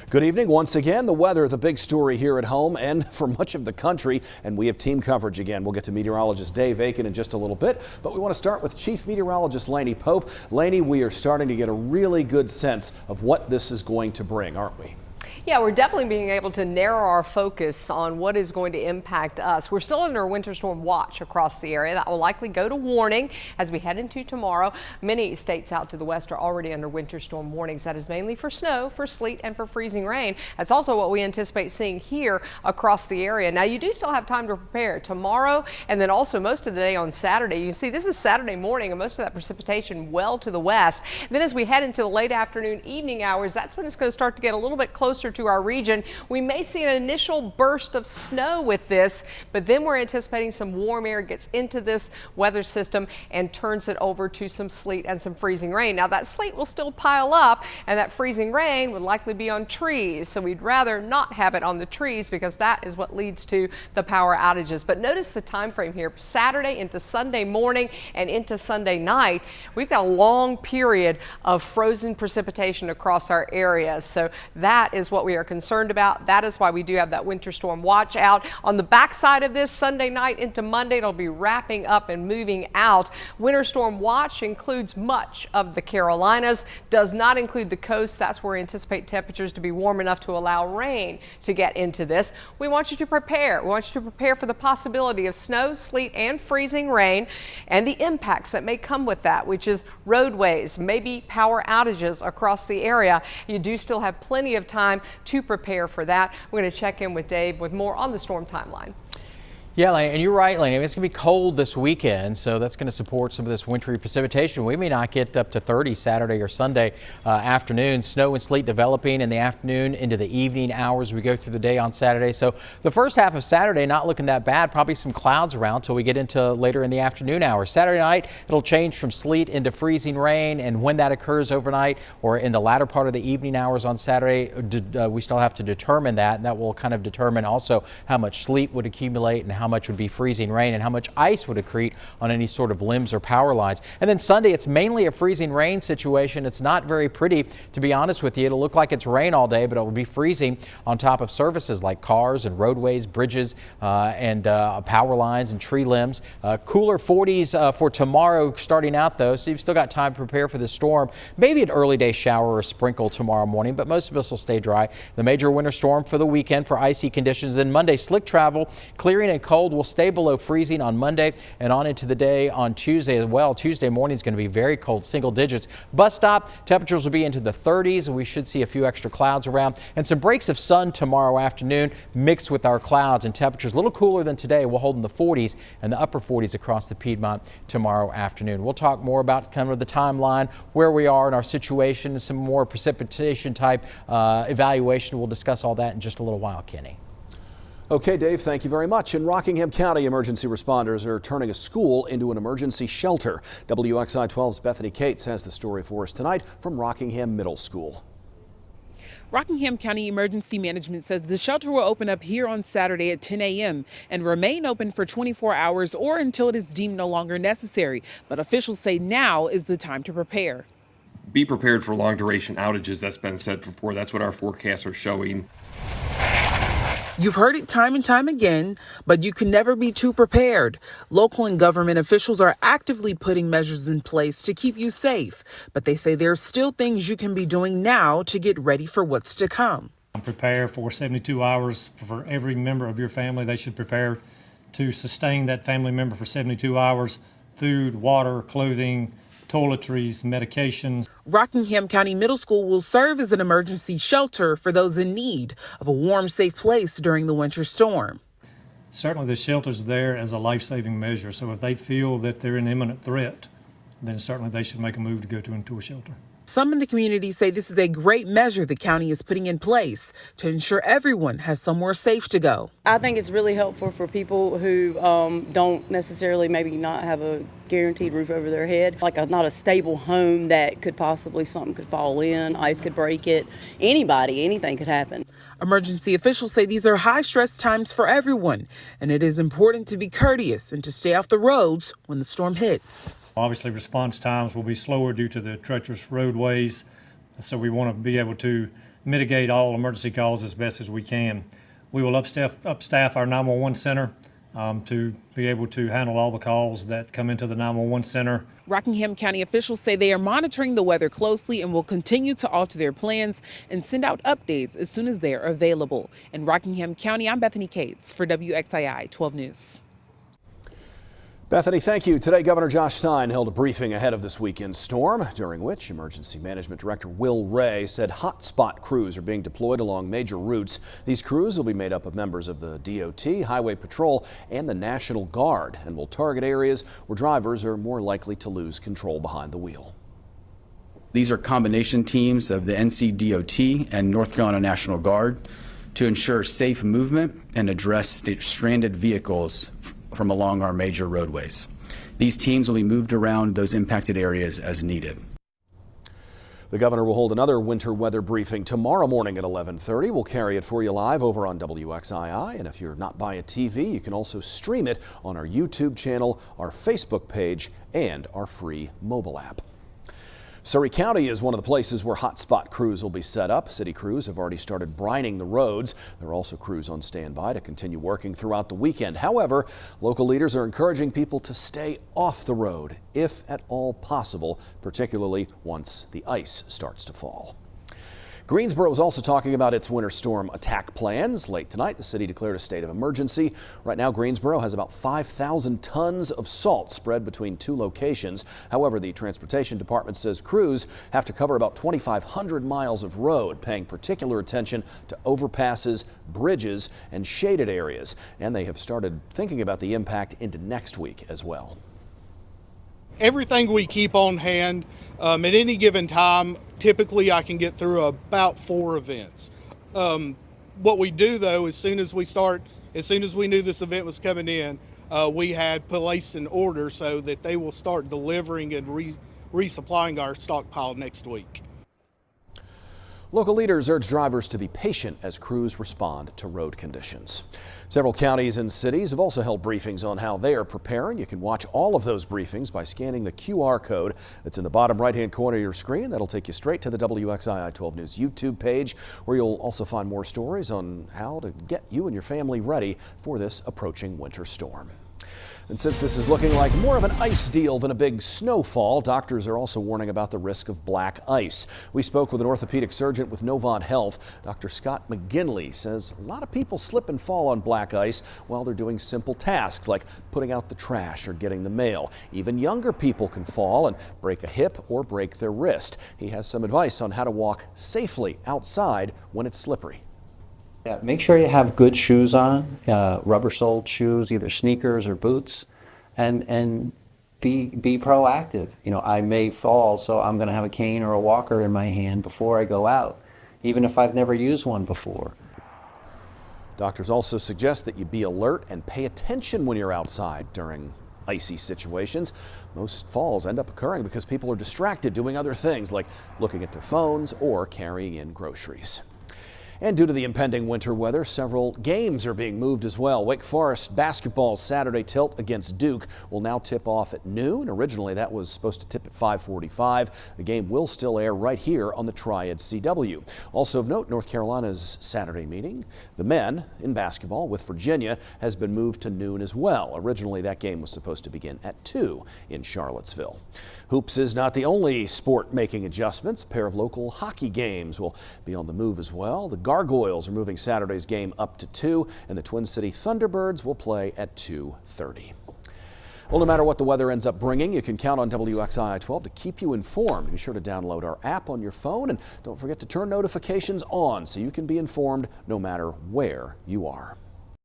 Good evening once again. The weather, the big story here at home and for much of the country. And we have team coverage again. We'll get to meteorologist Dave Aiken in just a little bit. But we want to start with Chief Meteorologist Lainey Pope. Lainey, we are starting to get a really good sense of what this is going to bring, aren't we? Yeah, we're definitely being able to narrow our focus on what is going to impact us. We're still under a winter storm watch across the area. That will likely go to warning as we head into tomorrow. Many states out to the west are already under winter storm warnings. That is mainly for snow, for sleet, and for freezing rain. That's also what we anticipate seeing here across the area. Now, you do still have time to prepare tomorrow and then also most of the day on Saturday. You can see this is Saturday morning and most of that precipitation well to the west. Then as we head into the late afternoon, evening hours, that's when it's going to start to get a little bit closer to our region. We may see an initial burst of snow with this, but then we're anticipating some warm air gets into this weather system and turns it over to some sleet and some freezing rain. Now that sleet will still pile up and that freezing rain would likely be on trees. So we'd rather not have it on the trees because that is what leads to the power outages. But notice the time frame here, Saturday into Sunday morning and into Sunday night. We've got a long period of frozen precipitation across our areas. So that is what we are concerned about. That is why we do have that winter storm watch out. On the backside of this, Sunday night into Monday, it'll be wrapping up and moving out. Winter storm watch includes much of the Carolinas, does not include the coast. That's where we anticipate temperatures to be warm enough to allow rain to get into this. We want you to prepare. We want you to prepare for the possibility of snow, sleet, and freezing rain and the impacts that may come with that, which is roadways, maybe power outages across the area. You do still have plenty of time to prepare for that. We're going to check in with Dave with more on the storm timeline. Yeah, Lainey, and you're right, Lainey. It's going to be cold this weekend, so that's going to support some of this wintry precipitation. We may not get up to 30 Saturday or Sunday afternoon. Snow and sleet developing in the afternoon into the evening hours. We go through the day on Saturday. So the first half of Saturday not looking that bad. Probably some clouds around till we get into later in the afternoon hours. Saturday night, it'll change from sleet into freezing rain, and when that occurs overnight or in the latter part of the evening hours on Saturday, we still have to determine that, and that will kind of determine also how much sleet would accumulate and how much would be freezing rain and how much ice would accrete on any sort of limbs or power lines. And then Sunday, it's mainly a freezing rain situation. It's not very pretty, to be honest with you. It'll look like it's rain all day, but it will be freezing on top of surfaces like cars and roadways, bridges, and power lines and tree limbs. Cooler 40s for tomorrow starting out, though, so you've still got time to prepare for the storm. Maybe an early day shower or sprinkle tomorrow morning, but most of us will stay dry. The major winter storm for the weekend for icy conditions. Then Monday, slick travel, clearing and cold will stay below freezing on Monday and on into the day on Tuesday as well. Tuesday morning is going to be very cold, single digits. Bus stop temperatures will be into the 30s, and we should see a few extra clouds around and some breaks of sun tomorrow afternoon mixed with our clouds, and temperatures a little cooler than today. We'll hold in the 40s and the upper 40s across the Piedmont tomorrow afternoon. We'll talk more about kind of the timeline, where we are in our situation, some more precipitation type evaluation. We'll discuss all that in just a little while, Kenny. Okay, Dave, thank you very much. In Rockingham County, emergency responders are turning a school into an emergency shelter. WXI 12's Bethany Cates has the story for us tonight from Rockingham Middle School. Rockingham County Emergency Management says the shelter will open up here on Saturday at 10 a.m. and remain open for 24 hours or until it is deemed no longer necessary. But officials say now is the time to prepare. Be prepared for long duration outages. That's been said before. That's what our forecasts are showing. You've heard it time and time again, but you can never be too prepared. Local and government officials are actively putting measures in place to keep you safe, but they say there's still things you can be doing now to get ready for what's to come. Prepare for 72 hours for every member of your family. They should prepare to sustain that family member for 72 hours, food, water, clothing, toiletries, medications. Rockingham County Middle School will serve as an emergency shelter for those in need of a warm, safe place during the winter storm. Certainly the shelter's there as a life-saving measure, so if they feel that they're an imminent threat, then certainly they should make a move to go into a shelter. Some in the community say this is a great measure the county is putting in place to ensure everyone has somewhere safe to go. I think it's really helpful for people who don't necessarily maybe not have a guaranteed roof over their head, like not a stable home that could possibly something could fall in, ice could break it, anything could happen. Emergency officials say these are high stress times for everyone, and it is important to be courteous and to stay off the roads when the storm hits. Obviously, response times will be slower due to the treacherous roadways, so we want to be able to mitigate all emergency calls as best as we can. We will upstaff our 911 center to be able to handle all the calls that come into the 911 center. Rockingham County officials say they are monitoring the weather closely and will continue to alter their plans and send out updates as soon as they are available. In Rockingham County, I'm Bethany Cates for WXII 12 News. Bethany, thank you. Today, Governor Josh Stein held a briefing ahead of this weekend's storm, during which Emergency Management Director Will Ray said hotspot crews are being deployed along major routes. These crews will be made up of members of the DOT, Highway Patrol, and the National Guard, and will target areas where drivers are more likely to lose control behind the wheel. These are combination teams of the NCDOT and North Carolina National Guard to ensure safe movement and address stranded vehicles from along our major roadways. These teams will be moved around those impacted areas as needed. The governor will hold another winter weather briefing tomorrow morning at 11:30. We'll carry it for you live over on WXII. And if you're not by a TV, you can also stream it on our YouTube channel, our Facebook page, and our free mobile app. Surry County is one of the places where hotspot crews will be set up. City crews have already started brining the roads. There are also crews on standby to continue working throughout the weekend. However, local leaders are encouraging people to stay off the road if at all possible, particularly once the ice starts to fall. Greensboro is also talking about its winter storm attack plans. Late tonight, the city declared a state of emergency. Right now, Greensboro has about 5,000 tons of salt spread between two locations. However, the Transportation Department says crews have to cover about 2,500 miles of road, paying particular attention to overpasses, bridges, and shaded areas. And they have started thinking about the impact into next week as well. Everything we keep on hand at any given time, typically I can get through about 4 events. What we do though, as soon as we knew this event was coming in, we had placed an order so that they will start delivering and resupplying our stockpile next week. Local leaders urge drivers to be patient as crews respond to road conditions. Several counties and cities have also held briefings on how they are preparing. You can watch all of those briefings by scanning the QR code that's in the bottom right-hand corner of your screen. That'll take you straight to the WXII 12 News YouTube page, where you'll also find more stories on how to get you and your family ready for this approaching winter storm. And since this is looking like more of an ice deal than a big snowfall, doctors are also warning about the risk of black ice. We spoke with an orthopedic surgeon with Novant Health. Dr. Scott McGinley says a lot of people slip and fall on black ice while they're doing simple tasks like putting out the trash or getting the mail. Even younger people can fall and break a hip or break their wrist. He has some advice on how to walk safely outside when it's slippery. Yeah, make sure you have good shoes on, rubber-soled shoes, either sneakers or boots, and be proactive. You know, I may fall, so I'm going to have a cane or a walker in my hand before I go out, even if I've never used one before. Doctors also suggest that you be alert and pay attention when you're outside during icy situations. Most falls end up occurring because people are distracted doing other things like looking at their phones or carrying in groceries. And due to the impending winter weather, several games are being moved as well. Wake Forest basketball's Saturday tilt against Duke will now tip off at noon. Originally, that was supposed to tip at 5:45. The game will still air right here on the Triad CW. Also of note, North Carolina's Saturday meeting, the men in basketball with Virginia, has been moved to noon as well. Originally, that game was supposed to begin at 2 in Charlottesville. Hoops is not the only sport making adjustments. A pair of local hockey games will be on the move as well. The Gargoyles are moving Saturday's game up to 2, and the Twin City Thunderbirds will play at 2:30. Well, no matter what the weather ends up bringing, you can count on WXII 12 to keep you informed. Be sure to download our app on your phone, and don't forget to turn notifications on so you can be informed no matter where you are.